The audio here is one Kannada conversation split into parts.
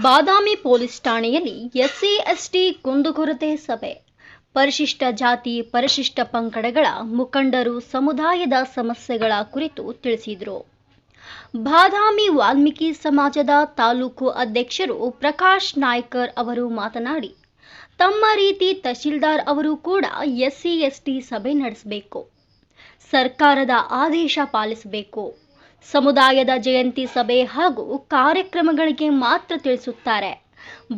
ಬಾದಾಮಿ ಪೊಲೀಸ್ ಠಾಣೆಯಲ್ಲಿ ಎಸ್ಸಿ ಎಸ್ಟಿ ಕುಂದುಕೊರತೆ ಸಭೆ. ಪರಿಶಿಷ್ಟ ಜಾತಿ ಪರಿಶಿಷ್ಟ ಪಂಗಡಗಳ ಮುಖಂಡರು ಸಮುದಾಯದ ಸಮಸ್ಯೆಗಳ ಕುರಿತು ತಿಳಿಸಿದರು. ಬಾದಾಮಿ ವಾಲ್ಮೀಕಿ ಸಮಾಜದ ತಾಲೂಕು ಅಧ್ಯಕ್ಷರು ಪ್ರಕಾಶ್ ನಾಯ್ಕರ್ ಅವರು ಮಾತನಾಡಿ, ತಮ್ಮ ರೀತಿ ತಹಶೀಲ್ದಾರ್ ಅವರು ಕೂಡ ಎಸ್ಸಿ ಎಸ್ಟಿ ಸಭೆ ನಡೆಸಬೇಕು, ಸರ್ಕಾರದ ಆದೇಶ ಪಾಲಿಸಬೇಕು. ಸಮುದಾಯದ ಜಯಂತಿ ಸಭೆ ಹಾಗೂ ಕಾರ್ಯಕ್ರಮಗಳಿಗೆ ಮಾತ್ರ ತಿಳಿಸುತ್ತಾರೆ.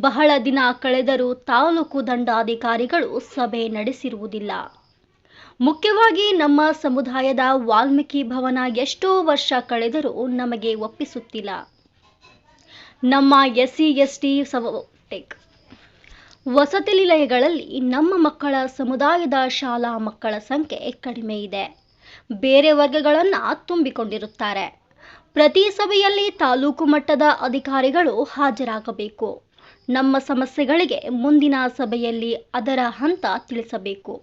ಬಹಳ ದಿನ ಕಳೆದರೂ ತಾಲೂಕು ದಂಡಾಧಿಕಾರಿಗಳು ಸಭೆ ನಡೆಸಿರುವುದಿಲ್ಲ. ಮುಖ್ಯವಾಗಿ ನಮ್ಮ ಸಮುದಾಯದ ವಾಲ್ಮೀಕಿ ಭವನ ಎಷ್ಟೋ ವರ್ಷ ಕಳೆದರೂ ನಮಗೆ ಒಪ್ಪಿಸುತ್ತಿಲ್ಲ. ನಮ್ಮ ಎಸ್ಸಿ ಎಸ್ಟಿ ವಸತಿ ನಿಲಯಗಳಲ್ಲಿ ನಮ್ಮ ಮಕ್ಕಳ ಸಮುದಾಯದ ಶಾಲಾ ಮಕ್ಕಳ ಸಂಖ್ಯೆ ಕಡಿಮೆ ಇದೆ. ಬೇರೆ ವರ್ಗಗಳನ್ನು ತುಂಬಿಕೊಂಡಿರುತ್ತಾರೆ. ಪ್ರತಿ ಸಭೆಯಲ್ಲಿ ತಾಲೂಕು ಮಟ್ಟದ ಅಧಿಕಾರಿಗಳು ಹಾಜರಾಗಬೇಕು. ನಮ್ಮ ಸಮಸ್ಯೆಗಳಿಗೆ ಮುಂದಿನ ಸಭೆಯಲ್ಲಿ ಅದರ ಹಂತ ತಿಳಿಸಬೇಕು.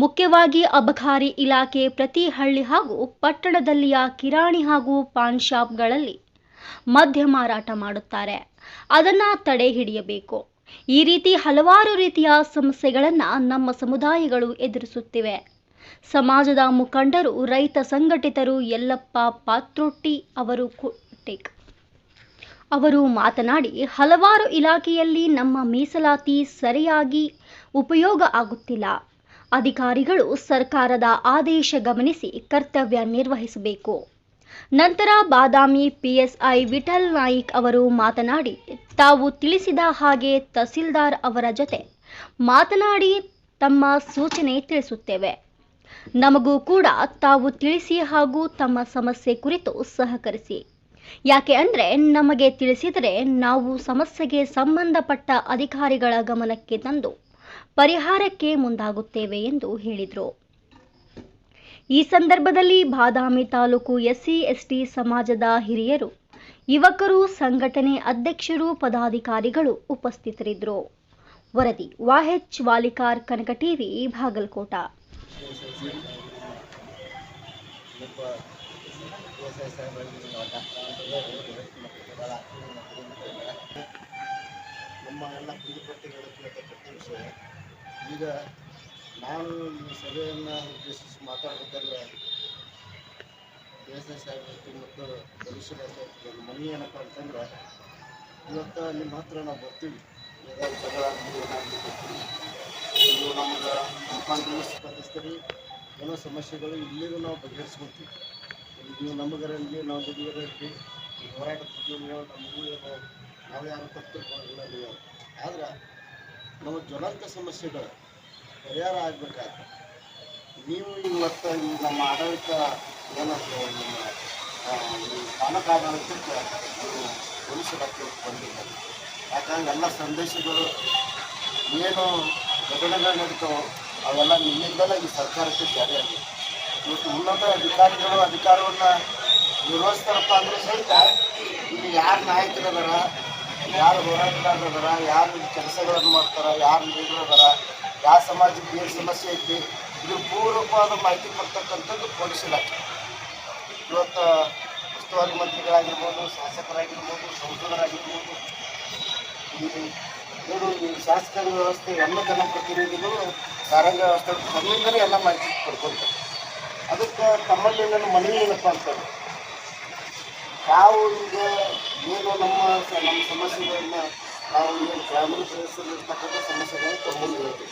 ಮುಖ್ಯವಾಗಿ ಅಬಕಾರಿ ಇಲಾಖೆ ಪ್ರತಿ ಹಳ್ಳಿ ಹಾಗೂ ಪಟ್ಟಣದಲ್ಲಿಯ ಕಿರಾಣಿ ಹಾಗೂ ಪಾನ್ ಶಾಪ್ಗಳಲ್ಲಿ ಮದ್ಯ ಮಾರಾಟ ಮಾಡುತ್ತಾರೆ. ಅದನ್ನು ತಡೆ ಹಿಡಿಯಬೇಕು. ಈ ರೀತಿ ಹಲವಾರು ರೀತಿಯ ಸಮಸ್ಯೆಗಳನ್ನು ನಮ್ಮ ಸಮುದಾಯಗಳು ಎದುರಿಸುತ್ತಿವೆ. ಸಮಾಜದ ಮುಖಂಡರು, ರೈತ ಸಂಘಟಿತರು ಯಲ್ಲಪ್ಪ ಪಾತ್ರೊಟ್ಟಿ ಅವರು ಮಾತನಾಡಿ, ಹಲವಾರು ಇಲಾಖೆಯಲ್ಲಿ ನಮ್ಮ ಮೀಸಲಾತಿ ಸರಿಯಾಗಿ ಉಪಯೋಗ ಆಗುತ್ತಿಲ್ಲ. ಅಧಿಕಾರಿಗಳು ಸರ್ಕಾರದ ಆದೇಶ ಗಮನಿಸಿ ಕರ್ತವ್ಯ ನಿರ್ವಹಿಸಬೇಕು. ನಂತರ ಬಾದಾಮಿ ಪಿಎಸ್ಐ ವಿಠಲ್ ನಾಯ್ಕ್ ಅವರು ಮಾತನಾಡಿ, ತಾವು ತಿಳಿಸಿದ ಹಾಗೆ ತಹಸೀಲ್ದಾರ್ ಅವರ ಜೊತೆ ಮಾತನಾಡಿ ತಮ್ಮ ಸೂಚನೆ ತಿಳಿಸುತ್ತೇವೆ. ನಮಗೂ ಕೂಡ ತಾವು ತಿಳಿಸಿ ಹಾಗೂ ತಮ್ಮ ಸಮಸ್ಯೆ ಕುರಿತು ಸಹಕರಿಸಿ. ಯಾಕೆ ಅಂದರೆ ನಮಗೆ ತಿಳಿಸಿದರೆ ನಾವು ಸಮಸ್ಯೆಗೆ ಸಂಬಂಧಪಟ್ಟ ಅಧಿಕಾರಿಗಳ ಗಮನಕ್ಕೆ ತಂದು ಪರಿಹಾರಕ್ಕೆ ಮುಂದಾಗುತ್ತೇವೆ ಎಂದು ಹೇಳಿದರು. ಈ ಸಂದರ್ಭದಲ್ಲಿ ಬಾದಾಮಿ ತಾಲೂಕು ಎಸ್ಸಿ ಎಸ್ಟಿ ಸಮಾಜದ ಹಿರಿಯರು, ಯುವಕರು, ಸಂಘಟನೆ ಅಧ್ಯಕ್ಷರು, ಪದಾಧಿಕಾರಿಗಳು ಉಪಸ್ಥಿತರಿದ್ದರು. ವರದಿ ವಾಹೆಚ್ ವಾಲಿಕಾರ್, ಕನಕ ಟಿವಿ, ಬಾಗಲಕೋಟ. ನಮ್ಮ ಎಲ್ಲ ಕುಂದುಕೊರತೆಗಳು ಕೇಳತಕ್ಕಂಥ ವಿಷಯ. ಈಗ ನಾನು ಈ ಸಭೆಯನ್ನು ಉದ್ದೇಶಿಸಿ ಮಾತಾಡಬೇಕಾದ್ರೆ ದೇಶ ಸಾಹಿತ್ಯ ಮತ್ತು ಭವಿಷ್ಯದ ಮನೆ ಏನಪ್ಪ ಅಂತಂದ್ರೆ, ಇವತ್ತು ನಿಮ್ಮ ಹತ್ರ ನಾವು ಬರ್ತೀವಿ, ಏನಾದ್ರು ಜಗಳ ಏನಾದರೂ ಬರ್ತೀವಿ, ನೀವು ನಮ್ಗೆ ಮುಖಾಂತರ ಸ್ಪರ್ಧಿಸ್ತೀರಿ, ಏನೋ ಸಮಸ್ಯೆಗಳು ಇಲ್ಲಿಗೂ ನಾವು ಬಗೆಹರಿಸ್ಕೊತೀವಿ. ನೀವು ನಮಗರಲ್ಲಿ ನಾವು ಜೊತೆಗಿರಲಿ ಹೋರಾಟ ನಮಗೂ ಏನೋ ನಾವು ಯಾರು ತಪ್ಪಿಲ್ಲ ನೀವು. ಆದ್ರೆ ನಮ್ಮ ಜ್ವಲಂತ ಸಮಸ್ಯೆಗಳು ಪರಿಹಾರ ಆಗಬೇಕಾದ್ರೆ ನೀವು ಇವತ್ತು ಈ ನಮ್ಮ ಆಡಳಿತ ಏನಂತ ನಮ್ಮ ಸ್ಥಾನಕ ಆಡಳಿತಕ್ಕೆ ನೀವು ಪೊಲೀಸ್ ಇಲಾಖೆ ಬಂದಿದ್ದಾರೆ. ಯಾಕಂದ್ರೆ ಎಲ್ಲ ಸಂದೇಶಗಳು ಏನು ಘಟನೆಗಳು ನಡೀತಾವೋ ಅವೆಲ್ಲ ನಿಮ್ಮಿಂದಲೇ ಈ ಸರ್ಕಾರಕ್ಕೆ ಜಾರಿಯಾಗಿದೆ. ಇವತ್ತು ಉನ್ನತ ಅಧಿಕಾರಿಗಳು ಅಧಿಕಾರವನ್ನು ನಿರ್ವಹಿಸ್ತಾರಪ್ಪ ಅಂದರೆ ಸಹಿತ ಇಲ್ಲಿ ಯಾರು ನಾಯಕರದಾರ, ಯಾರು ಹೋರಾಟಗಾರರದಾರ, ಯಾರು ಕೆಲಸಗಳನ್ನು ಮಾಡ್ತಾರೆ, ಯಾರು ಲೀಡರ್ ಯಾವ ಸಮಾಜಕ್ಕೆ ಏನು ಸಮಸ್ಯೆ ಐತಿ, ಇದು ಪೂರ್ವಕವಾದ ಮಾಹಿತಿ ಕೊಡ್ತಕ್ಕಂಥದ್ದು ಪೊಲೀಸ್ ಇಲಾಖೆ. ಇವತ್ತು ಉಸ್ತುವಾರಿ ಮಂತ್ರಿಗಳಾಗಿರ್ಬೋದು, ಶಾಸಕರಾಗಿರ್ಬೋದು, ಸಂಸದರಾಗಿರ್ಬೋದು, ಈ ಶಾಸಕರ ವ್ಯವಸ್ಥೆ ಎಲ್ಲ ಜನಪ್ರತಿನಿಧಿಗಳು ಕಾರ್ಯಾಂಗ ವ್ಯವಸ್ಥೆ ತಮ್ಮಿಂದಲೇ ಎಲ್ಲ ಮಾಹಿತಿ ಕೊಡ್ಕೊಳ್ತಾರೆ. ಅದಕ್ಕೆ ತಮ್ಮಲ್ಲಿ ನನ್ನ ಮನವಿ ಏನಪ್ಪ ಅಂತಂದ್ರೆ, ನಾವು ಈಗ ಏನು ನಮ್ಮ ಸಮಸ್ಯೆಗಳನ್ನು ನಾವು ಏನು ಗ್ರಾಮೀಣ ಪ್ರದೇಶದಲ್ಲಿರ್ತಕ್ಕಂಥ ಸಮಸ್ಯೆಗಳನ್ನು ತಗೊಂಡು ಹೇಳ್ತೀವಿ.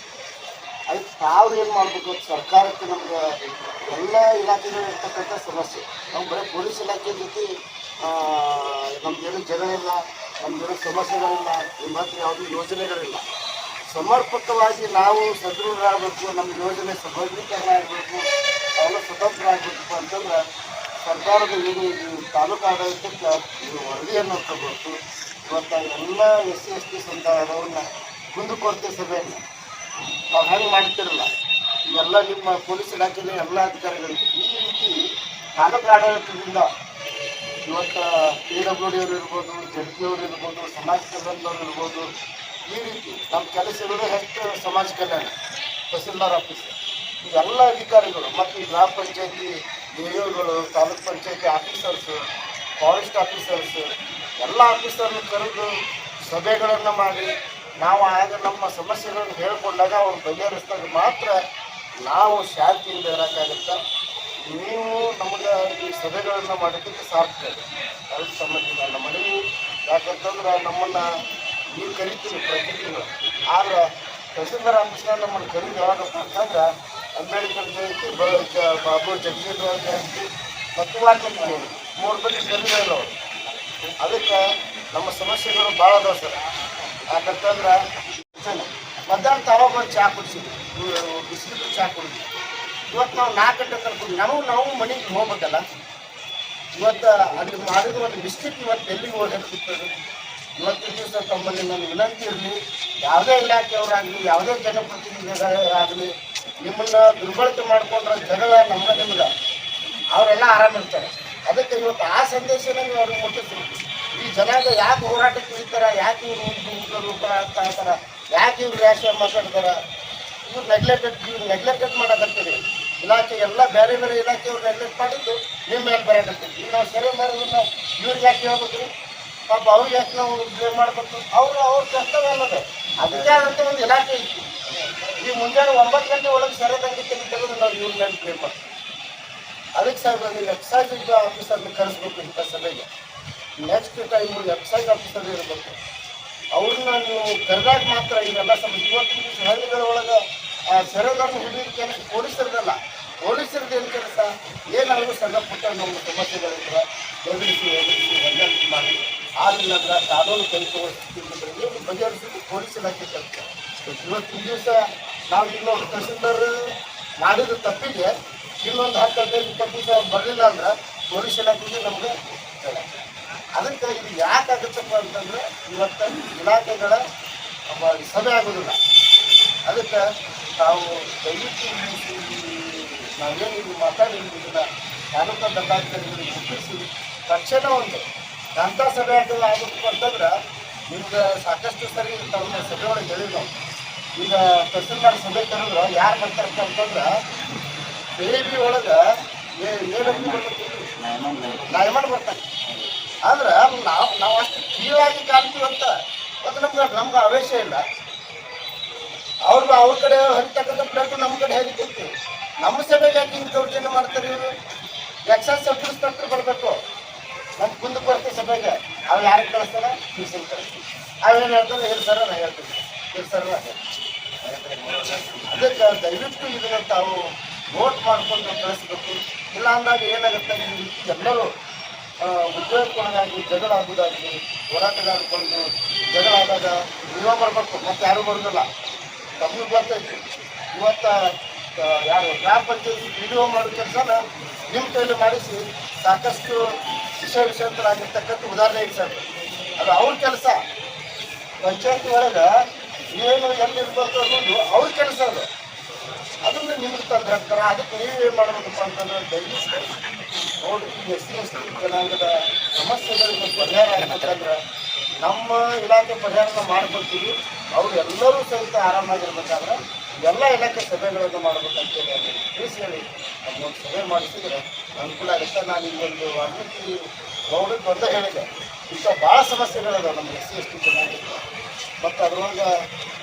ಅದಕ್ಕೆ ತಾವು ಏನು ಮಾಡಬೇಕು, ಸರ್ಕಾರಕ್ಕೆ ನಮ್ಗೆ ಎಲ್ಲ ಇಲಾಖೆಗಳು ಇರ್ತಕ್ಕಂಥ ಸಮಸ್ಯೆ, ನಾವು ಬರೀ ಪೊಲೀಸ್ ಇಲಾಖೆ ಜೊತೆ ನಮ್ಗೇನು ಜಗಳಿಲ್ಲ, ನಮ್ಗೇನು ಸಮಸ್ಯೆಗಳಿಲ್ಲ, ನಿಮ್ಮ ಹತ್ರ ಯಾವುದೂ ಯೋಜನೆಗಳಿಲ್ಲ. ಸಮರ್ಪಕವಾಗಿ ನಾವು ಸದೃಢರಾಗಬೇಕು, ನಮ್ಮ ಯೋಜನೆ ಸಬಲೀಕರಣ ಆಗಬೇಕು, ಅವೆಲ್ಲ ಸ್ವತಂತ್ರ ಆಗಬೇಕಪ್ಪ ಅಂತಂದ್ರೆ ಸರ್ಕಾರದ ಏನು ತಾಲೂಕು ಆಡಳಿತಕ್ಕೆ ವರದಿಯನ್ನು ತಗೋಬೇಕು. ಇವತ್ತು ಎಲ್ಲ ಎಸ್ಸಿ ಎಸ್ಟಿ ಸಮುದಾಯದವ್ರನ್ನ ಕುಂದುಕೊರತೆ ಸಭೆಯನ್ನು ನಾವು ಹೆಂಗೆ ಮಾಡ್ತಿರಲ್ಲ, ಈಗೆಲ್ಲ ನಿಮ್ಮ ಪೊಲೀಸ್ ಇಲಾಖೆಯಲ್ಲಿ ಎಲ್ಲ ಅಧಿಕಾರಿಗಳಿಗೆ ಈ ರೀತಿ ತಾಲೂಕು ಆಡಳಿತದಿಂದ ಇವತ್ತು PWD ಅವರು ಇರ್ಬೋದು, ZP ಅವರು ಇರ್ಬೋದು, ಸಮಾಜ ಕಲ್ಯಾಣದವ್ರು ಇರ್ಬೋದು, ಈ ರೀತಿ ನಮ್ಮ ಕೆಲಸ ಇರೋದು ಹೆಚ್ಚು ಸಮಾಜ ಕಲ್ಯಾಣ ತಹಸೀಲ್ದಾರ್ ಆಫೀಸ್, ಎಲ್ಲ ಅಧಿಕಾರಿಗಳು ಮತ್ತು ಗ್ರಾಮ ಪಂಚಾಯತಿ ಡಿಒಗಳು, ತಾಲೂಕ್ ಪಂಚಾಯತಿ ಆಫೀಸರ್ಸು, ಫಾರೆಸ್ಟ್ ಆಫೀಸರ್ಸ್ ಎಲ್ಲ ಆಫೀಸರ್ನ ಕರೆದು ಸಭೆಗಳನ್ನು ಮಾಡಿ ನಾವು ಆಗ ನಮ್ಮ ಸಮಸ್ಯೆಗಳನ್ನು ಹೇಳ್ಕೊಂಡಾಗ ಅವ್ರು ಬಗೆಹರಿಸಿದಾಗ ಮಾತ್ರ ನಾವು ಶಾಂತಿಯಿಂದ ಇರೋಕ್ಕಾಗುತ್ತೆ. ನೀವು ನಮಗೆ ಈ ಸಭೆಗಳನ್ನು ಮಾಡೋದಕ್ಕೆ ಸಾಧ್ಯ ಅದಕ್ಕೆ ಸಂಬಂಧಿಸಿದ ನನ್ನ ಮನವಿ. ಯಾಕಂತಂದ್ರೆ ನಮ್ಮನ್ನು ನೀವು ಕರಿತೀವಿ ಪ್ರತಿ ತಿಂಗಳು, ಆದ್ರೆ ತಹಸೀಲ್ದಾರ್ ಆಫೀಸ್ನ ನಮ್ಮನ್ನು ಕರೀದು ಯಾವಾಗಪ್ಪ ಅಂತಂದ್ರೆ ಅಂಬೇಡ್ಕರ್ ಜಯಂತಿ, ಬಾಬು ಜಗಜೀವನ್ ಜಯಂತಿ ಮತ್ತು ವಾಲ್ಮೀಕಿ 3 ಬದಿ ಕರೀಲ್ಲ ಅವರು. ಅದಕ್ಕೆ ನಮ್ಮ ಸಮಸ್ಯೆಗಳು ಭಾಳ ಅದಾವೆ ಸರ್. ಯಾಕಂತಂದ್ರೆ ಮಧ್ಯಾಹ್ನ ತಾವಾಗ ಒಂದು ಚಹಾ ಕುಡಿಸಿದ್ವಿ, ಬಿಸಿಲು ಚಹಾ ಕುಡಿದ್ವಿ. ಇವತ್ತು ನಾವು 4 ಗಂಟೆ ಕರ್ಕೊಂಡು ನಾವು ಮನೆಗೆ ಹೋಗ್ಬೇಕಲ್ಲ. ಇವತ್ತು ಅಲ್ಲಿ ಮಾಡಿದ ಒಂದು ಬಿಸ್ಕಿಟ್ ಇವತ್ತು ಎಲ್ಲಿಗೆ ಹೋಗಿರ್ತದೆ. ಇವತ್ತಿನ ದಿವಸ ತಮ್ಮಲ್ಲಿ ನನ್ನ ವಿನಂತಿ ಇರಲಿ, ಯಾವುದೇ ಇಲಾಖೆಯವರಾಗಲಿ ಯಾವುದೇ ಜನಪ್ರತಿನಿಧಿಗಳಾಗಲಿ ನಿಮ್ಮನ್ನು ದುರ್ಬಳಕೆ ಮಾಡಿಕೊಂಡ್ರೆ ಜಗಳ ನಿಮ್ಗೆ ಅವರೆಲ್ಲ ಆರಾಮಿರ್ತಾರೆ. ಅದಕ್ಕೆ ಇವತ್ತು ಆ ಸಂದೇಶನ ನೀವು ಅವ್ರಿಗೆ ಮುಟ್ಟಿಸ್ರಿ. ಈ ಜನಾಂಗ ಯಾಕೆ ಹೋರಾಟಕ್ಕೆ ಇರ್ತಾರೆ, ಯಾಕೆ ಇವರು ರೂಪ ಆಗ್ತಾ ಇರ್ತಾರೆ, ಯಾಕೆ ಇವ್ರು ರ್ಯಾಶ ಮಾತಾಡ್ತಾರೆ, ಇವ್ರು ನೆಗ್ಲೆಕ್ಟೆಡ್ ಮಾಡೋಕತ್ತೀರಿ. ಇಲಾಖೆ ಎಲ್ಲ ಬೇರೆ ಬೇರೆ ಇಲಾಖೆಯವ್ರು ನೆಗ್ಲೆಕ್ಟ್ ಮಾಡಿದ್ದು ನಿಮ್ಮ ಮೇಲೆ ಬರೋಕತ್ತೀವಿ. ಈಗ ನಾವು ಸರಿ ಮಾಡೋದನ್ನ ಇವ್ರಿಗೆ ಯಾಕೆ ಹೇಳ್ಬೇಕು, ಪಾಪ ಅವ್ರಿಗೆ ಯಾಕೆ ನಾವು ಬ್ಲೇಮ್ ಮಾಡ್ಬೇಕು? ಅವ್ರ ಕರ್ತವ್ಯ ಅನ್ನೋದು ಅದಕ್ಕೆ ಆದಂಥ ಒಂದು ಇಲಾಖೆ ಇತ್ತು. ಈ ಮುಂಜಾನೆ 9 ಗಂಟೆ ಒಳಗೆ ಸರಿಯಾದಂಗೆ ತೆಗೆದು ನಾವು ಇವ್ರ ಮೇಲೆ ಬ್ಲೇಮ್ ಮಾಡ್ತೀವಿ. ಅದಕ್ಕೆ ಸರ್ ನೀವು ಎಕ್ಸೈಸ್ ಆಫೀಸರ್ನ ಕರೆಸ್ಬೇಕು ಇಂಥ ಸಭೆಗೆ. ನೆಕ್ಸ್ಟ್ ಟೈಮ್ ಎಕ್ಸೈಸ್ ಆಫೀಸರ್ ಇರಬೇಕು. ಅವ್ರನ್ನ ನೀವು ಕರೆದಾಗ ಮಾತ್ರ ಇವೆಲ್ಲ ಸಮಸ್ಯೆ. ಇವತ್ತಿನ ದಿವಸ ಹಳ್ಳಿಗಳ ಒಳಗೆ ಸೆರೆಗಳನ್ನು ಹಿಡಿಯೋದು ಕೆಲಸ ಪೊಲೀಸರದಲ್ಲ, ಪೊಲೀಸರದ್ದು ಏನು ಕೆಲಸ ಏನಾದರೂ ಸಣ್ಣ ಪುಟ್ಟ ನಮ್ಮ ಸಮಸ್ಯೆಗಳಿದ್ರೆ ಎದುರಿಸಿ ಹೆಂಗಂತ ಮಾಡಿ ಆಗಲಿಲ್ಲ ಅಂದ್ರೆ ಕಾನೂನು ಕೈ ತಗೊಳ್ತಿದ್ರೆ ಏನು ಬಗೆಹರಿಸೋದು ಪೊಲೀಸ್ ಇಲಾಖೆ ಕೆಲಸ. ಇವತ್ತಿನ ದಿವಸ ನಾವು ಇನ್ನೊಂದು ತಹಸೀಲ್ದಾರ್ ಮಾಡಿದ ತಪ್ಪಿಗೆ ಇನ್ನೊಂದು 10-15-20 ದಿವಸ ಬರಲಿಲ್ಲ ಅಂದ್ರೆ ಪೊಲೀಸ್ ಇಲಾಖೆಗೆ ನಮಗೆ ಅದಕ್ಕೆ ಇದು ಯಾಕಾಗುತ್ತಪ್ಪ ಅಂತಂದರೆ ಇವತ್ತು ಇಲಾಖೆಗಳ ಸಭೆ ಆಗೋದಿಲ್ಲ. ಅದಕ್ಕೆ ನಾವು ದಯವಿಟ್ಟು ನಾವೇನು ಇದು ಮಾತಾಡಿದ್ವಿ ಇದನ್ನು ತಾಲೂಕು ದಂಡಾಧಿಕಾರಿಗಳಿಗೆ ಮುಟ್ಟಿಸಿ ತಕ್ಷಣ ಒಂದು ಅಂಥ ಸಭೆ ಆಗುತ್ತೆ ಅಂತಂದ್ರೆ ನಿಮ್ಗೆ ಸಾಕಷ್ಟು ಸರಿ ತಮ್ಮ ಸಭೆ ಒಳಗೆ ಹೇಳಿದ್ರು ನಾವು. ಈಗ ತಹಸೀಲ್ದಾರ್ ಸಭೆ ಕರೆದ್ರೆ ಯಾರು ಬರ್ತಾರಪ್ಪ ಅಂತಂದ್ರೆ ಬೇಬಿ ಒಳಗೆ ಏನಂತ ಬರ್ಬೇಕು, ನ್ಯಾಯಮಾನ ಬರ್ತಾರೆ. ಆದ್ರೆ ನಾವು ಅಷ್ಟು ಕೀಳಾಗಿ ಕಾಣ್ತೀವಂತ ಮತ್ತು ನಮ್ಗೆ ಆವೇಶ ಇಲ್ಲ. ಅವ್ರ ಕಡೆ ಹರಿತಕ್ಕಂಥ ಬ್ಲಡ್ ನಮ್ಮ ಕಡೆ ಹರಿತಿರ್ತೀವಿ. ನಮ್ಮ ಸಭೆಗೆ ಯಾಕೆ ಹಿಂಗೆ ದೌರ್ಜನ್ಯ ಮಾಡ್ತಾರೆ ಇವರು? ಎಕ್ಸೈಸ್ ಸಬ್ ಇನ್ಸ್ಪೆಕ್ಟರ್ ಬರಬೇಕು, ನಮ್ಮ ಮುಂದೆ ಬರ್ತೀವಿ ಸಭೆಗೆ. ಅವ್ರು ಯಾರಿಗೆ ಕಳಿಸ್ತಾರೆ? ಟ್ಯೂಷನ್ ಕಳಿಸ್ತೀವಿ. ಅವೇನು ಹೇಳ್ತಾರೆ? ಹೇಳಿ ಸರ ನಾ ಹೇಳ್ತೀನಿ, ಹೇಳಿ ಸರ್ ನಾ ಹೇಳ್ತೀನಿ. ಅದಕ್ಕೆ ದಯವಿಟ್ಟು ಇದನ್ನು ತಾವು ನೋಟ್ ಮಾಡ್ಕೊಂಡು ಕಳಿಸ್ಬೇಕು. ಇಲ್ಲ ಅಂದಾಗ ಏನಾಗುತ್ತೆ, ಈ ರೀತಿ ಎಲ್ಲರೂ ಉದ್ಯೋಗಕ್ಕೊಳಗಾಗಿ ಜಗಳ ಆಗೋದಾಗಲಿ, ಹೋರಾಟಗಾರಕೊಂಡು ಜಗಳ ಆದಾಗ ನೀವೇ ಬರಬೇಕು, ಮತ್ತು ಯಾರೂ ಬರೋದಿಲ್ಲ. ತಮಗೆ ಬರ್ತೈತಿ. ಇವತ್ತು ಯಾರು ಗ್ರಾಮ ಪಂಚಾಯತಿ ವಿಡಿಯೋ ಮಾಡೋ ಕೆಲಸನ ನಿಮ್ಮ ಕೈಲಿ ಮಾಡಿಸಿ ಸಾಕಷ್ಟು ವಿಷಯಾಂತರಾಗಿರ್ತಕ್ಕಂಥ ಉದಾಹರಣೆ ಇದೆ ಸರ್. ಅದು ಅವ್ರ ಕೆಲಸ. ಪಂಚಾಯತಿ ಒಳಗೆ ಏನು ಎಲ್ಲಿರ್ಬೇಕು ಅನ್ನೋದು ಅವ್ರ ಕೆಲಸ. ಅದನ್ನು ನಿಮ್ಗೆ ತಂದಿರ್ತಾರೆ. ಅದಕ್ಕೆ ನೀವೇನು ಮಾಡಬೇಕಪ್ಪ ಅಂತಂದ್ರೆ ದಯವಿಟ್ಟು ನೋಡಿ, SC/ST ಜನಾಂಗದ ಸಮಸ್ಯೆಗಳಿಗೆ ಪರಿಹಾರ ಆಗ್ಬೇಕಂದ್ರೆ ನಮ್ಮ ಇಲಾಖೆ ಪರಿಹಾರನ ಮಾಡ್ಕೊಳ್ತೀವಿ. ಅವ್ರು ಎಲ್ಲರೂ ಸಹಿತ ಆರಾಮಾಗಿರ್ಬೇಕಾದ್ರೆ ಎಲ್ಲ ಇಲಾಖೆ ಸಭೆಗಳನ್ನು ಮಾಡ್ಬೇಕಂತೇಳಿ ತಿಳಿಸಿ ಹೇಳಿ ಅದೊಂದು ಸಭೆ ಮಾಡಿಸಿದ್ರೆ ಅನುಕೂಲ ಆಗುತ್ತೆ. ನಾನು ಇಲ್ಲೊಂದು ವಾಲ್ಮೀಕಿ ಗೌಡಕ್ಕೆ ಬಂದ ಹೇಳಿದೆ, ಇಂಥ ಭಾಳ ಸಮಸ್ಯೆಗಳಿದಾವೆ ನಮ್ಮ SC/ST ಜನಾಂಗಕ್ಕೆ. ಮತ್ತು ಅದ್ರೊಳಗೆ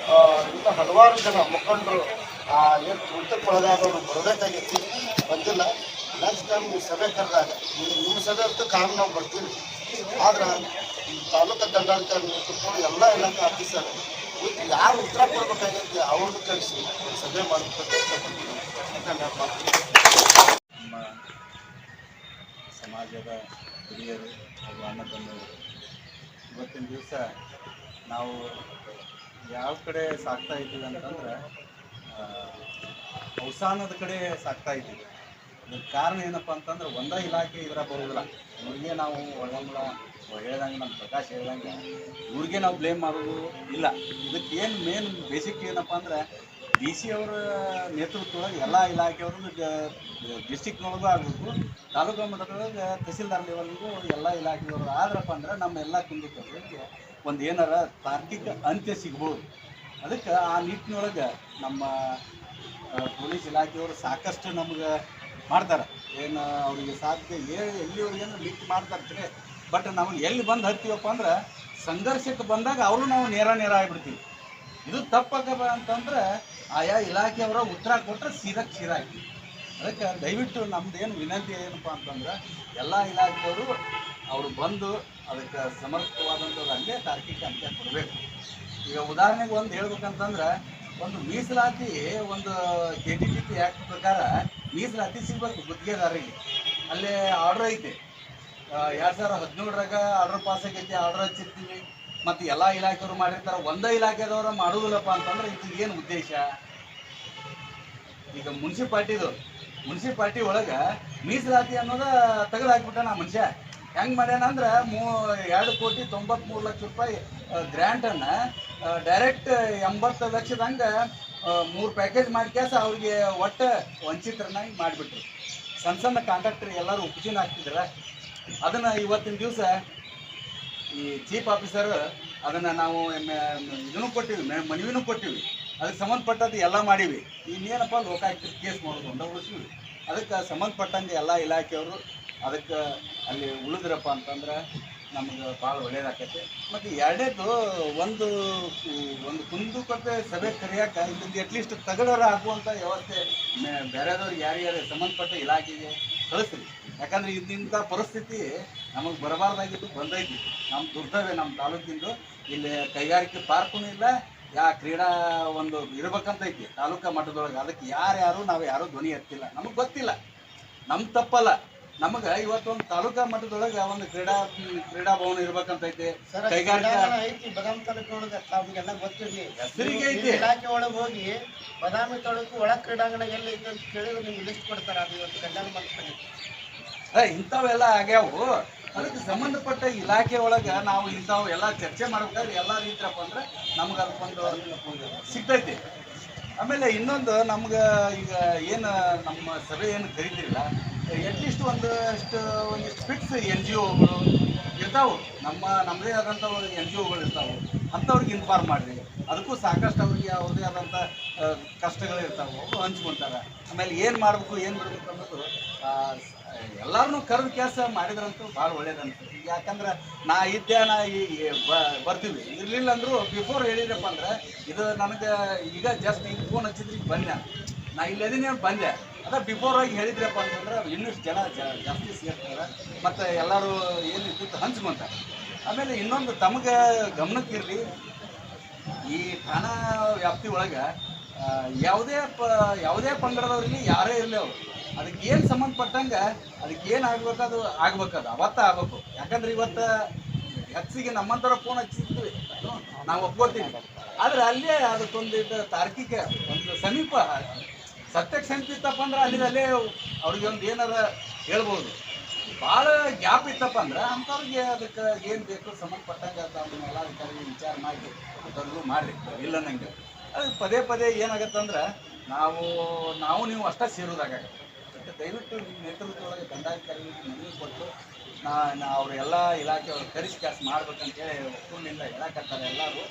ಇನ್ನೂ ಹಲವಾರು ಜನ ಮುಖಂಡರು ಏನು ಕೃತ್ಯಕ್ಕೊಳಗಾದವರು ಬರಬೇಕಾಗಿತ್ತು, ಬಂದಿಲ್ಲ. ನೆಕ್ಸ್ಟ್ ಟೈಮ್ ನೀವು ಸಭೆ ಕರೆದಾಗ ನಿಮ್ಮ ಸಭೆ ಅಂತೂ ಕಾರಣ ನಾವು ಬರ್ತೀವಿ. ಆದ್ರೆ ತಾಲೂಕು ದಂಡಾಧಿಕಾರಿ ನೇತೃತ್ವಗಳು ಎಲ್ಲ ಇಲಾಖೆ ಆಫೀಸರ್ ಯಾರು ಉತ್ತರ ಕೊಡಬೇಕಾಗೈತಿ ಅವ್ರದ್ದು ಕಳಿಸಿ ಸಭೆ ಮಾಡಬೇಕು. ನಮ್ಮ ಸಮಾಜದ ಹಿರಿಯರು ಹಾಗೂ ಅಣ್ಣ ತಮ್ಮರು ಇವತ್ತಿನ ದಿವಸ ನಾವು ಯಾವ ಕಡೆ ಸಾಕ್ತಾ ಇದ್ದೀವಿ ಅಂತಂದ್ರೆ ಅವಸಾನದ ಕಡೆ ಸಾಕ್ತಾ ಇದ್ದೀವಿ. ಇದಕ್ಕೆ ಕಾರಣ ಏನಪ್ಪ ಅಂತಂದ್ರೆ ಒಂದೇ ಇಲಾಖೆ ಇದರ ಬರೋದಿಲ್ಲ. ಇವ್ರಿಗೆ ನಾವು ಒಳಗಂಬಳ ಹೇಳ್ದಂಗೆ, ನಮ್ಮ ಪ್ರಕಾಶ್ ಹೇಳ್ದಂಗೆ ಇವ್ರಿಗೆ ನಾವು ಬ್ಲೇಮ್ ಮಾಡೋದು ಇಲ್ಲ. ಇದಕ್ಕೆ ಏನು ಮೇನ್ ಬೇಸಿಕ್ ಏನಪ್ಪ ಅಂದ್ರೆ DC ಅವರ ನೇತೃತ್ವದೊಳಗೆ ಎಲ್ಲ ಇಲಾಖೆಯವ್ರದ್ದು ಡಿಸ್ಟಿಕ್ನೊಳಗೂ ಆಗಬೇಕು, ತಾಲೂಕು ಮಟ್ಟದೊಳಗೆ ತಹಸೀಲ್ದಾರ್ ಲೆವೆಲ್ಗೂ ಎಲ್ಲ ಇಲಾಖೆಯವರು ಆದ್ರಪ್ಪ ಅಂದ್ರೆ ನಮ್ಮ ಎಲ್ಲ ಕುಂದುಕೊರತೆಗಳಿಗೆ ಒಂದು ಏನಾರ ತಾರ್ಕಿಕ ಅಂತ್ಯ ಸಿಗ್ಬೋದು. ಅದಕ್ಕೆ ಆ ನಿಟ್ಟಿನೊಳಗೆ ನಮ್ಮ ಪೊಲೀಸ್ ಇಲಾಖೆಯವರು ಸಾಕಷ್ಟು ನಮ್ಗೆ ಮಾಡ್ತಾರೆ. ಏನು ಅವರಿಗೆ ಸಾಧ್ಯ ಎಲ್ಲಿವರೆಗೆ ಅಂದ್ರೆ ಲಿಂಕ್ ಮಾಡ್ತಾರೆ. ಬಟ್ ನಾವು ಎಲ್ಲಿ ಬಂದು ಹತ್ತೀವಪ್ಪ ಅಂದ್ರೆ ಸಂಘರ್ಷಕ್ಕೆ ಬಂದಾಗ ಅವರು ನಾವು ನೇರ ಆಗಿಬಿಡ್ತೀವಿ. ಇದು ತಪ್ಪಾಗಬ ಅಂತಂದ್ರೆ ಆಯಾ ಇಲಾಖೆಯವರ ಉತ್ತರ ಕೊಟ್ಟರೆ ಸೀದಾ ಆಗಿ. ಅದಕ್ಕೆ ದಯವಿಟ್ಟು ನಮ್ದೇನು ವಿನಂತಿ ಏನಪ್ಪ ಅಂತಂದ್ರೆ ಎಲ್ಲ ಇಲಾಖೆಯವರು ಅವರು ಬಂದು ಅದಕ್ಕೆ ಸಮರ್ಪಕವಾದಂಥದ್ದು ಅಲ್ಲೇ ತಾರ್ಕಿಕ ಅಂತ್ಯ ಕೊಡಬೇಕು. ಈಗ ಉದಾಹರಣೆಗೆ ಒಂದು ಹೇಳ್ಬೇಕಂತಂದ್ರೆ ಒಂದು ಮೀಸಲಾತಿ ಒಂದು KTTP ಆ್ಯಕ್ಟ್ ಪ್ರಕಾರ ಮೀಸಲಾತಿ ಸಿಗಬೇಕು ಗುತ್ತಿಗೆದಾರರಿಗೆ. ಅಲ್ಲೇ ಆರ್ಡ್ರ್ ಐತೆ, 2017ರಾಗ ಆರ್ಡ್ರ್ ಪಾಸ್ ಆಗೈತಿ, ಆರ್ಡ್ರ್ ಹಚ್ಚಿರ್ತೀವಿ. ಮತ್ತು ಎಲ್ಲ ಇಲಾಖೆಯವರು ಮಾಡಿರ್ತಾರೆ, ಒಂದೇ ಇಲಾಖೆದವರು ಮಾಡೋದಿಲ್ಲಪ್ಪ ಅಂತಂದ್ರೆ ಇದು ಏನು ಉದ್ದೇಶ? ಈಗ ಮುನ್ಸಿಪಾಲ್ಟಿ ಒಳಗೆ ಮೀಸಲಾತಿ ಅನ್ನೋದು ತೆಗೆದು ಹಾಕ್ಬಿಟ್ಟ ನಾ ಮನುಷ್ಯ. ಹೆಂಗೆ ಮಾಡ್ಯಾನಂದ್ರೆ 2,93 ಲಕ್ಷ ರೂಪಾಯಿ ಗ್ರ್ಯಾಂಟನ್ನು ಡೈರೆಕ್ಟ್ 80 ಲಕ್ಷದಂಗೆ 3 ಪ್ಯಾಕೇಜ್ ಮಾಡ್ಕ್ಯಾಸ ಅವ್ರಿಗೆ ಒಟ್ಟು ವಂಚಿತರನ್ನಾಗಿ ಮಾಡಿಬಿಟ್ರು. ಸಣ್ಣ ಕಾಂಟ್ರಾಕ್ಟರ್ ಎಲ್ಲರೂ ಉಪಚೂನ್ ಆಗ್ತಿದ್ದಾರೆ. ಅದನ್ನು ಇವತ್ತಿನ ದಿವಸ ಈ ಚೀಫ್ ಆಫೀಸರ್ ಅದನ್ನು ನಾವು ಇದನ್ನು ಕೊಟ್ಟಿವಿ, ಮನವಿನೂ ಕೊಟ್ಟಿವಿ. ಅದಕ್ಕೆ ಸಂಬಂಧಪಟ್ಟದ್ದು ಎಲ್ಲ ಮಾಡೀವಿ. ಇನ್ನೇನಪ್ಪ ಲೋಕಾಯುಕ್ತ ಕೇಸ್ ಮಾಡೋದು ಅಂತ ಉಳಿಸಿವಿ. ಅದಕ್ಕೆ ಸಂಬಂಧಪಟ್ಟಂಗೆ ಎಲ್ಲ ಇಲಾಖೆಯವರು ಅದಕ್ಕೆ ಅಲ್ಲಿ ಉಳಿದ್ರಪ್ಪ ಅಂತಂದ್ರೆ ನಮ್ಗೆ ಭಾಳ ಒಳ್ಳೇದಾಕೈತೆ. ಮತ್ತು ಎರಡನೇದು ಒಂದು ಕುಂದುಕೊರತೆ ಸಭೆ ಕರೆಯೋಕೆ ಇದಕ್ಕೆ ಅಟ್ಲೀಸ್ಟ್ ತಗಡರ ಹಾಕುವಂಥ ವ್ಯವಸ್ಥೆ ಬೇರೆದವ್ರಿಗೆ ಯಾರ್ಯಾರು ಸಂಬಂಧಪಟ್ಟ ಇಲಾಖೆಗೆ ಕಳಿಸ್ರಿ. ಯಾಕಂದರೆ ಇಂಥ ಪರಿಸ್ಥಿತಿ ನಮಗೆ ಬರಬಾರ್ದಾಗಿದ್ದು ಬಂದೈತಿ. ನಮ್ಮ ದುರ್ದೈವ ನಮ್ಮ ತಾಲೂಕಿಂದು ಇಲ್ಲಿ ಕೈಗಾರಿಕೆ ಪಾರ್ಕೂ ಇಲ್ಲ, ಕ್ರೀಡಾ ಒಂದು ಇರ್ಬೇಕಂತೈತಿ ತಾಲೂಕಾ ಮಟ್ಟದೊಳಗೆ. ಅದಕ್ಕೆ ನಾವು ಯಾರೂ ಧ್ವನಿ ಎತ್ತಿಲ್ಲ. ನಮಗೆ ಗೊತ್ತಿಲ್ಲ, ನಮ್ಮ ತಪ್ಪಲ್ಲ. ನಮಗೆ ಇವತ್ತೊಂದು ತಾಲೂಕಾ ಮಟ್ಟದೊಳಗೆ ಒಂದು ಕ್ರೀಡಾ ಭವನ ಇರ್ಬೇಕಂತೈತಿ. ಕೈಗಾರಿಕಾ ಬದಾಮಿ ತಾಲೂಕಿನೊಳಗೆ ತಾವಿಗೆಲ್ಲ ಗೊತ್ತಿರಲಿ, ಹೆಸರಿಗೆ ಐತಿ. ಇಲಾಖೆ ಒಳಗೆ ಹೋಗಿ ಬದಾಮಿ ತಾಲೂಕು ಒಳ ಕ್ರೀಡಾಂಗಣ ಎಲ್ಲಿ ಐತೆ ಅಂತ ಕೇಳಿದ್ರೆ ನಿಮ್ಗೆ ಲಿಸ್ಟ್ ಕೊಡ್ತಾರೆ. ಅದು ಇವತ್ತು ಕಲ್ಯಾಣ ಮಾಡ್ತಾರೆ. ಇಂಥವೆಲ್ಲ ಆಗ್ಯಾವು. ಅದಕ್ಕೆ ಸಂಬಂಧಪಟ್ಟ ಇಲಾಖೆ ಒಳಗೆ ನಾವು ಇಂಥವು ಎಲ್ಲ ಚರ್ಚೆ ಮಾಡ್ಬೇಕಾದ್ರೆ ಎಲ್ಲ ರೀತಿಯಪ್ಪ ಅಂದ್ರೆ ನಮ್ಗೆ ಅದಕ್ಕೊಂದು ಸಿಗ್ತೈತಿ. ಆಮೇಲೆ ಇನ್ನೊಂದು ನಮ್ಗೆ ಈಗ ಏನು ನಮ್ಮ ಸಭೆ ಏನು ಕರೀತಿರಲ್ಲ, ಅಟ್ಲೀಸ್ಟ್ ಒಂದಿಷ್ಟು ಫಿಕ್ಸ್ NGOಗಳು ಇರ್ತಾವೆ, ನಮ್ಮದೇ ಆದಂಥ NGOಗಳು ಇರ್ತಾವೆ. ಅಂಥವ್ರಿಗೆ ಇನ್ಫಾರ್ಮ್ ಮಾಡಿರಿ. ಅದಕ್ಕೂ ಸಾಕಷ್ಟು ಅವ್ರಿಗೆ ಅವ್ರದ್ದೇ ಆದಂಥ ಕಷ್ಟಗಳು ಇರ್ತಾವೆ, ಅವರು ಹಂಚ್ಕೊತಾರೆ. ಆಮೇಲೆ ಏನು ಮಾಡಬೇಕು ಏನು ಬಿಡಬೇಕು ಅನ್ನೋದು ಎಲ್ಲರನ್ನೂ ಕರೆದು ಕೆಲಸ ಮಾಡಿದ್ರಂತೂ ಭಾಳ ಒಳ್ಳೇದಂತ. ಯಾಕಂದ್ರೆ ಬರ್ತೀವಿ, ಇರಲಿಲ್ಲ ಅಂದರೂ ಬಿಫೋರ್ ಹೇಳಿದ್ರಪ್ಪ ಅಂದ್ರೆ ಇದು ನನಗೆ ಈಗ ಜಸ್ಟ್ ಈಗ ಫೋನ್ ಹಚ್ಚಿದ್ರಿಗೆ ಬಂದೆ, ನಾ ಇಲ್ಲದಿನೇ ಬಂದೆ. ಅದ ಬಿಫೋರ್ ಆಗಿ ಹೇಳಿದ್ರಪ್ಪ ಅಂತಂದ್ರೆ ಇನ್ನಷ್ಟು ಜನ ಜಾಸ್ತಿ ಸೇರ್ತಾರೆ ಮತ್ತು ಎಲ್ಲರೂ ಏನಿತ್ತು ಹಂಚ್ಕೊಂತಾರೆ. ಆಮೇಲೆ ಇನ್ನೊಂದು ತಮಗೆ ಗಮನಕ್ಕಿರಲಿ, ಈ ಠಾಣಾ ವ್ಯಾಪ್ತಿ ಒಳಗೆ ಯಾವುದೇ ಪಂಗಡದವ್ರಿಗೆ ಯಾರೇ ಇರಲಿ ಅವರು ಅದಕ್ಕೆ ಏನು ಸಂಬಂಧಪಟ್ಟಂಗೆ ಅದಕ್ಕೆ ಏನು ಆಗ್ಬೇಕದು ಅವತ್ತ ಆಗಬೇಕು. ಯಾಕಂದ್ರೆ ಇವತ್ತು ಹೆಚ್ಚಿಗೆ ನಮ್ಮಂಥವ್ರ ಫೋನ್ ಹಚ್ಚಿರ್ತೀವಿ, ನಾವು ಒಪ್ಕೋತೀವಿ. ಆದರೆ ಅಲ್ಲೇ ಅದಕ್ಕೊಂದಿಟ್ಟು ತಾರ್ಕಿಕ ಒಂದು ಸಮೀಪ ಸತ್ಯಕ್ಕೆ ಸಮೀಪ ಇತ್ತಪ್ಪ ಅಂದ್ರೆ ಅಲ್ಲೇ ಅವ್ರಿಗೆ ಒಂದು ಏನಾರ ಹೇಳ್ಬೋದು. ಭಾಳ ಗ್ಯಾಪ್ ಇತ್ತಪ್ಪ ಅಂದ್ರೆ ಅಂಥವ್ರಿಗೆ ಅದಕ್ಕೆ ಏನು ಬೇಕು ಸಂಬಂಧಪಟ್ಟಂಗೆ ಅದನ್ನೆಲ್ಲ ಅದಕ್ಕೆ ವಿಚಾರ ಮಾಡಿ ಅಂಥವ್ರಿಗೂ ಮಾಡಿರಿ, ಇಲ್ಲ ನನಗೆ. ಅದು ಪದೇ ಏನಾಗತ್ತಂದ್ರೆ ನಾವು ನೀವು ಅಷ್ಟೇ ಸೇರೋದಾಗತ್ತೆ. ಅದಕ್ಕೆ ದಯವಿಟ್ಟು ನಿಮ್ಮ ನೇತೃತ್ವದೊಳಗೆ ದಂಡಾಧಿಕಾರಿಗಳಿಗೆ ಮನವಿ ಕೊಟ್ಟು ಅವರೆಲ್ಲ ಇಲಾಖೆಯವ್ರು ಕರೆಸಿ ಕೆಲಸ ಮಾಡ್ಬೇಕಂತೇಳಿ ಒಕ್ಕೂರಿನಿಂದ ಹೇಳಕತ್ತಾರೆ. ಎಲ್ಲರೂ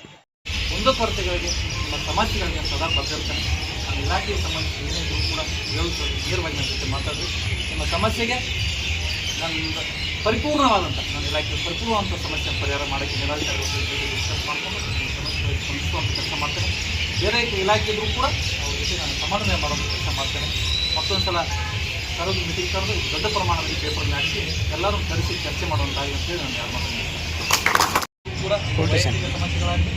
ಕುಂದುಕೊರತೆಗಳಿಗೆ ನಮ್ಮ ಸಮಸ್ಯೆಗಳಿಗೆ ಸದಾ ಬದ್ಧರ್ತಾನೆ. ನಮ್ಮ ಇಲಾಖೆಗೆ ಸಂಬಂಧಿಸಿದ ಏನೇನು ಕೂಡ ನೇರವಾಗಿ ನನ್ನ ಜೊತೆ ಮಾತಾಡಿ ನಿಮ್ಮ ಸಮಸ್ಯೆಗೆ ನನ್ನ ಪರಿಪೂರ್ಣವಾದಂಥ ನನ್ನ ಇಲಾಖೆ ಪರಿಪೂರ್ಣವಾದಂಥ ಸಮಸ್ಯೆ ಪರಿಹಾರ ಮಾಡೋಕ್ಕೆ ನಿರಾಧಾರವಾಗಿ ಡಿಸ್ಕಸ್ ಮಾಡಿಕೊಂಡು ಸಮಸ್ಯೆಗಳಿಗೆ ಸ್ಪಂದಿಸುವಂಥ ಕೆಲಸ ಮಾಡ್ತೇನೆ. ಬೇರೆ ಇಲಾಖೆ ಇದ್ರೂ ಕೂಡ ಅವ್ರ ಜೊತೆ ನಾನು ಸಮಾಧಾನ ಮಾಡುವಂಥ ಕೆಲಸ ಮಾಡ್ತೇನೆ. ಮತ್ತೊಂದು ಸಲ ಕರೆದು ಮೀಟಿಂಗ್ ಕರೆದು ದೊಡ್ಡ ಪ್ರಮಾಣದಲ್ಲಿ ಪೇಪರ್ಲ್ಲಿ ಹಾಕಿ ಎಲ್ಲರೂ ಕರೆಸಿ ಚರ್ಚೆ ಮಾಡುವಂತಾಗಿ ಅಂತೇಳಿ ನಾನು ಯಾರು ಮಾತಾಡ್ತೀನಿ. ಕೂಡ ವೈಯಕ್ತಿಕ ಸಮಸ್ಯೆಗಳಾಗಲಿ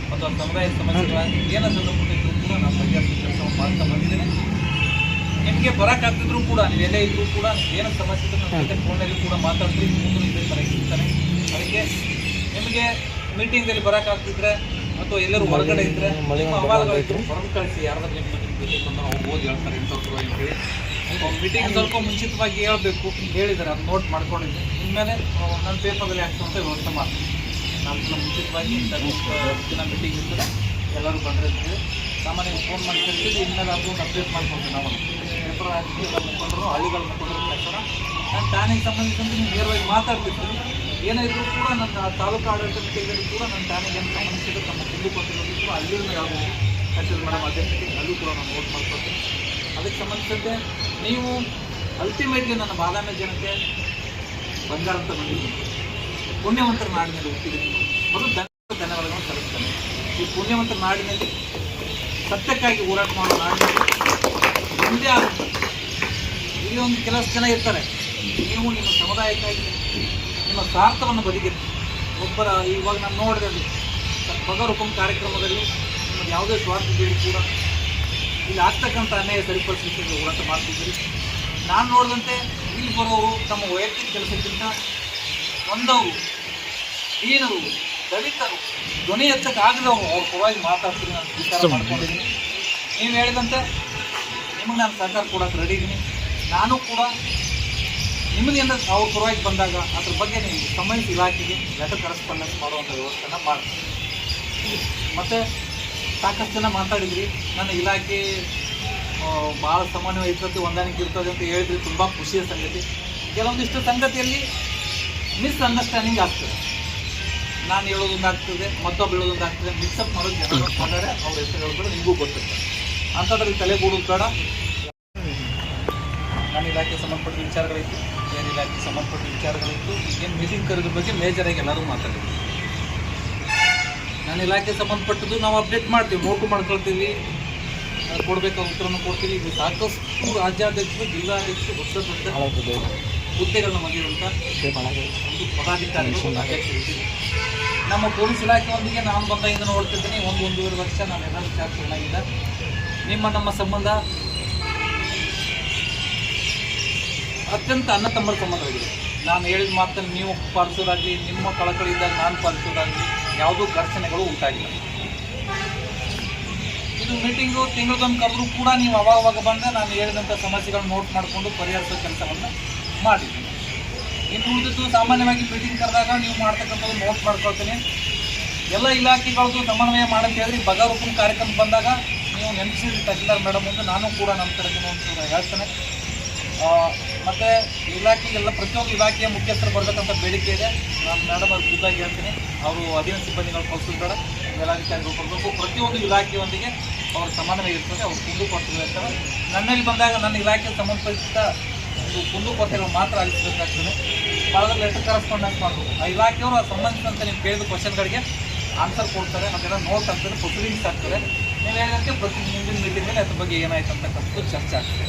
ಮತ್ತು ಸಮುದಾಯದ ಸಮಸ್ಯೆಗಳಾಗಲಿ ಏನೋ ಸಂದರ್ಭದಲ್ಲಿದ್ದರೂ ಕೂಡ ನಾನು ಬಗೆಹರಿಸುವ ಕೆಲಸವನ್ನು ಮಾಡ್ತಾ ಬಂದಿದ್ದೇನೆ. ನಿಮಗೆ ಬರೋಕ್ಕಾಗ್ತಿದ್ರು ಕೂಡ ನೀವು ಎಲ್ಲೇ ಇದ್ದರೂ ಕೂಡ ಏನೋ ಸಮಸ್ಯೆ ಇದ್ದರೂ ನನ್ನ ಜೊತೆ ಫೋನಲ್ಲಿ ಕೂಡ ಮಾತಾಡ್ತೀವಿ, ಮುಂದೆ ಇದೇ ಥರ ಇರ್ತಾನೆ. ಅದಕ್ಕೆ ನಿಮಗೆ ಮೀಟಿಂಗಲ್ಲಿ ಬರೋಕ್ಕಾಗ್ತಿದ್ರೆ ಅಥವಾ ಎಲ್ಲರೂ ಹೊರಗಡೆ ಇದ್ದರೆ ನಿಮ್ಮ ಅಹವಾಲುಗಳಿದ್ರು ಹೊರಗೆ ಕಳಿಸಿ. ಯಾರಾದ್ರೂ ನಿಮ್ಮ ಜೊತೆ ಬಂದು ಅವ್ರು ಓದಿ ಹೇಳ್ತಾರೆ ಇಂಥವ್ರು ಅಂತೇಳಿ ಮೀಟಿಂಗ್ ಸ್ವಲ್ಪ ಮುಂಚಿತವಾಗಿ ಹೇಳ್ಬೇಕು ಹೇಳಿದ್ದಾರೆ, ಅದು ನೋಟ್ ಮಾಡ್ಕೊಂಡಿದ್ದೆ. ಇನ್ಮೇಲೆ ನನ್ನ ಪೇಪರಲ್ಲಿ ಹಾಕ್ಸುವಂಥ ವ್ಯವಸ್ಥೆ ಮಾಡ್ತೀನಿ. ನಾನು ಮುಂಚಿತವಾಗಿ ಇಂಥ ದಿನ ಮೀಟಿಂಗ್ ಇರ್ತದೆ, ಎಲ್ಲರೂ ಬಂದರೆ ಅಂತೇಳಿ ಸಾಮಾನ್ಯವಾಗಿ ಫೋನ್ ಮಾಡಿ ಕಳಿಸಿದ್ದು. ಇನ್ಮೇಲೆ ಅದು ಅಪ್ಡೇಟ್ ಮಾಡ್ಕೊಳ್ತೀವಿ. ನಾವು ಪೇಪರ್ ಹಾಕಿ ಎಲ್ಲ ಮುಖಂಡರು ಹಳ್ಳಿಗಳ ಮುಖಂಡರು ಕಳಿಸೋಣ. ನಾನು ಠಾಣೆಗೆ ಸಂಬಂಧಿಸಿದಂತೆ ನೀವು ನೇರವಾಗಿ ಮಾತಾಡ್ತಿರ್ತೀನಿ. ಏನೇ ಇದ್ರೂ ಕೂಡ ನನ್ನ ತಾಲೂಕು ಆಡಳಿತದ ಕೈಗಳು ಕೂಡ ನನ್ನ ಠಾಣೆಗೆ ಏನು ಸಂಬಂಧಿಸಿದ ನಮ್ಮ ಕುಂದುಕೊರತೆಗಳು ಕೂಡ ಅಲ್ಲಿಯೂ ಯಾವುದು ಕಚೇರಿ ಮೇಡಮ್ ಅದೇ ಮೀಟಿಂಗ್ ಅಲ್ಲೂ ಕೂಡ ನಾನು ನೋಟ್ ಮಾಡ್ಕೊಳ್ತೀನಿ. ಅದಕ್ಕೆ ಸಂಬಂಧಿಸಿದಂತೆ ನೀವು ಅಲ್ಟಿಮೇಟ್ಲಿ ನನ್ನ ಬಾದಾಮಿ ಜನತೆ ಬಂಗಾರ ಅಂತ ಬಂದಿದ್ದೀನಿ. ಪುಣ್ಯವಂತರ ನಾಡಿನಲ್ಲಿ ಹುಟ್ಟಿದ್ದೀನಿ. ಮೊದಲು ಧನ್ಯವಾದಗಳನ್ನು ಸಲ್ಲಿಸ್ತೇನೆ. ಈ ಪುಣ್ಯವಂತ ನಾಡಿನಲ್ಲಿ ಸತ್ಯಕ್ಕಾಗಿ ಹೋರಾಟ ಮಾಡೋ ನಾಡಿನಲ್ಲಿ ಮುಂದೆ ಆಗುತ್ತೆ. ಇಲ್ಲಿ ಒಂದು ಕೆಲವಷ್ಟು ಜನ ಇರ್ತಾರೆ, ನೀವು ನಿಮ್ಮ ಸಮುದಾಯಕ್ಕಾಗಿ ನಿಮ್ಮ ಸ್ವಾರ್ಥವನ್ನು ಬದಿಗಿರಿ. ಒಬ್ಬರ ಇವಾಗ ನಾನು ನೋಡಿದೆ ಬಗರ್ ಹುಕುಂ ಕಾರ್ಯಕ್ರಮದಲ್ಲಿ ನಿಮ್ಮದು ಯಾವುದೇ ಸ್ವಾರ್ಥ ಇದ್ದರೂ ಕೂಡ ಇಲ್ಲಿ ಆಗ್ತಕ್ಕಂಥ ಅನ್ಯಾಯ ಸರಿಪಡಿಸಲಿಕ್ಕೆ ಹೋರಾಟ ಮಾಡ್ತಿದ್ದೀರಿ. ನಾನು ನೋಡಿದಂತೆ ಇಲ್ಲಿ ಬರೋರು ತಮ್ಮ ವೈಯಕ್ತಿಕ ಕೆಲಸಕ್ಕಿಂತ ಒಂದವರು, ದೀನರು, ದಲಿತರು, ಧ್ವನಿ ಎತ್ತಕ್ಕಾಗದವರು ಅವ್ರ ಪರವಾಗಿ ಮಾತಾಡ್ತೀನಿ, ನಾನು ವಿಚಾರ ಮಾಡ್ಕೊಂಡಿದ್ದೀನಿ. ನೀವು ಹೇಳಿದಂತೆ ನಿಮಗೆ ನಾನು ಸಹಕಾರ ಕೊಡೋಕೆ ರೆಡಿ ಇದ್ದೀನಿ. ನಾನು ಕೂಡ ನಿಮಗೆ ಅಂದರೆ ಅವ್ರ ಪರವಾಗಿ ಬಂದಾಗ ಅದ್ರ ಬಗ್ಗೆ ನೀವು ಸಂಬಂಧಿತ ಇಲಾಖೆಗೆ ಲೆಟರ್ ಕರೆಸ್ಪಾಂಡೆನ್ಸ್ ಮಾಡುವಂಥ ವ್ಯವಸ್ಥೆನ ಮಾಡ್ತೀನಿ. ಮತ್ತು ಸಾಕಷ್ಟು ಜನ ಮಾತಾಡಿದ್ರಿ, ನನ್ನ ಇಲಾಖೆ ಭಾಳ ಸಾಮಾನ್ಯವಾಗಿ ಇರ್ತದೆ, ಹೊಂದಾಣಿಕೆ ಇರ್ತದೆ ಅಂತ ಹೇಳಿದ್ರಿ. ತುಂಬ ಖುಷಿಯ ಸಂಗತಿ. ಕೆಲವೊಂದಿಷ್ಟು ಸಂಗತಿಯಲ್ಲಿ ಮಿಸ್ಅಂಡರ್ಸ್ಟ್ಯಾಂಡಿಂಗ್ ಆಗ್ತದೆ. ನಾನು ಹೇಳೋದೊಂದಾಗ್ತದೆ, ಮತ್ತೊಬ್ಬ ಹೇಳೋದೊಂದಾಗ್ತದೆ. ಮಿಕ್ಸಪ್ ಮಾಡೋದು ಜನ ಮಾಡ್ತಾರೆ, ಅವ್ರ ಹೆಸರು ಹೇಳ್ಬೋದು, ನಿಮಗೂ ಗೊತ್ತಿರ್ತದೆ. ಅಂಥದ್ರಲ್ಲಿ ತಲೆಗೂಡೋದು ಬೇಡ. ನನ್ನ ಇಲಾಖೆಗೆ ಸಂಬಂಧಪಟ್ಟ ವಿಚಾರಗಳಿತ್ತು, ಬೇರೆ ಇಲಾಖೆಗೆ ಸಂಬಂಧಪಟ್ಟ ವಿಚಾರಗಳಿತ್ತು. ಈಗೇನು ಮೀಟಿಂಗ್ ಕರೆದ್ರ ಬಗ್ಗೆ ಮೇಜರಾಗಿ ಎಲ್ಲರೂ ಮಾತಾಡಿದ್ವಿ. ನನ್ನ ಇಲಾಖೆಗೆ ಸಂಬಂಧಪಟ್ಟದ್ದು ನಾವು ಅಪ್ಡೇಟ್ ಮಾಡ್ತೀವಿ, ನೋಟು ಮಾಡ್ಕೊಳ್ತೀವಿ, ಕೊಡಬೇಕಾದ ಉತ್ತರವನ್ನು ಕೊಡ್ತೀವಿ. ಇದು ಸಾಕಷ್ಟು ರಾಜ್ಯಾಧ್ಯಕ್ಷರು, ಜಿಲ್ಲಾಧ್ಯಕ್ಷರು, ದೊಡ್ಡ ಹುದ್ದೆಗಳನ್ನ ಹೊಂದಿರುವಂಥ ಒಂದು ಪದಾಧಿಕಾರಿಗಳು, ಅಧ್ಯಕ್ಷರು ಇದ್ದೀವಿ. ನಮ್ಮ ಪೊಲೀಸ್ ಇಲಾಖೆಯೊಂದಿಗೆ ನಾನು ಬಂದಾಗಿಂದ ನೋಡ್ತಿದ್ದೀನಿ, 1-1.5 ವರ್ಷ ನಾನೆಲ್ಲ ವಿಚಾರಿಸಿದ ನಮ್ಮ ಸಂಬಂಧ ಅತ್ಯಂತ ಅಣ್ಣ ತಮ್ಮರ ಸಂಬಂಧವಾಗಿದೆ. ನಾನು ಹೇಳಿದ ಮಾತನ್ನು ನೀವು ಪಾಲಿಸೋದಾಗಲಿ, ನಿಮ್ಮ ಕಳಕಳಿದ್ದಾಗ ನಾನು ಪಾಲಿಸೋದಾಗಲಿ, ಯಾವುದೂ ಘರ್ಷಣೆಗಳು ಉಂಟಾಗಿಲ್ಲ. ಇದು ಮೀಟಿಂಗು ತಿಂಗಳಿಗೊಮ್ಮೆ ಕರೆದ್ರೂ ಕೂಡ ನೀವು ಅವಾಗ ಬಂದರೆ ನಾನು ಹೇಳಿದಂಥ ಸಮಸ್ಯೆಗಳನ್ನ ನೋಟ್ ಮಾಡಿಕೊಂಡು ಪರಿಹರಿಸೋ ಕೆಲಸವನ್ನು ಮಾಡಿದ್ದೀನಿ. ಇನ್ನು ಉಳಿದಿದ್ದು ಸಾಮಾನ್ಯವಾಗಿ ಮೀಟಿಂಗ್ ಕರೆದಾಗ ನೀವು ಮಾಡ್ತಕ್ಕಂಥದ್ದು ನೋಟ್ ಮಾಡ್ಕೊಳ್ತೀನಿ. ಎಲ್ಲ ಇಲಾಖೆಗಳದ್ದು ಸಮನ್ವಯ ಮಾಡಂತ ಹೇಳಿ ಬಗರ್ ಹುಕುಂ ಕಾರ್ಯಕ್ರಮ ಬಂದಾಗ ನೀವು ನೆನಪಿಸಿದ ತಹಸೀಲ್ದಾರ್ ಮೇಡಮ್ ಮುಂದೆ ನಾನು ಕೂಡ ನಮ್ಮ ಕಡೆಗೆ ಒಂದು ಹೇಳ್ತೇನೆ. ಮತ್ತು ಇಲಾಖೆಗೆಲ್ಲ ಪ್ರತಿಯೊಂದು ಇಲಾಖೆಯ ಮುಖ್ಯಸ್ಥರು ಬರಬೇಕಂತ ಬೇಡಿಕೆ ಇದೆ. ನಾನು ಮೇಡಮ್ ಅವ್ರು ಖುದ್ದಾಗಿ ಹೇಳ್ತೀನಿ, ಅವರು ಅಧೀನ ಸಿಬ್ಬಂದಿಗಳು ಕಳಿಸೋದು ಬೇಡ, ಮೇಲಾಧಿಕಾರಿಗಳು ಕೊಡಬೇಕು. ಪ್ರತಿಯೊಂದು ಇಲಾಖೆಯೊಂದಿಗೆ ಅವ್ರ ಸಮನ್ವಯ ಇರ್ತದೆ, ಅವ್ರು ಕುಂದುಕೊರತೆಗಳು ಇರ್ತವೆ. ನನ್ನಲ್ಲಿ ಬಂದಾಗ ನನ್ನ ಇಲಾಖೆಗೆ ಸಂಬಂಧಪಟ್ಟ ಒಂದು ಕುಂದುಕೊರತೆಗಳು ಮಾತ್ರ ಆಲಿಸಬೇಕಾಗ್ತದೆ. ಭಾಳ ಲೆಟರ್ ಕರೆಸ್ಪಾಂಡೆನ್ಸ್ ಮಾಡಬೇಕು. ಆ ಇಲಾಖೆಯವರು ಆ ಸಂಬಂಧಿಸಿದಂತೆ ನೀವು ಕೇಳಿದ ಕ್ವಶನ್ಗಳಿಗೆ ಆನ್ಸರ್ ಕೊಡ್ತಾರೆ, ಅದೆಲ್ಲ ನೋಟ್ ಆಗ್ತದೆ, ಪ್ರೊಸೀಡಿಂಗ್ಸ್ ಆಗ್ತದೆ. ನೀವು ಹೇಳಿದಂತೆ ಪ್ರತಿ ಮುಂದಿನ ಮೀಟಿಂಗಲ್ಲಿ ಅದ್ರ ಬಗ್ಗೆ ಏನಾಯ್ತು ಅಂತಕ್ಕಂಥದ್ದು ಚರ್ಚೆ ಆಗ್ತದೆ.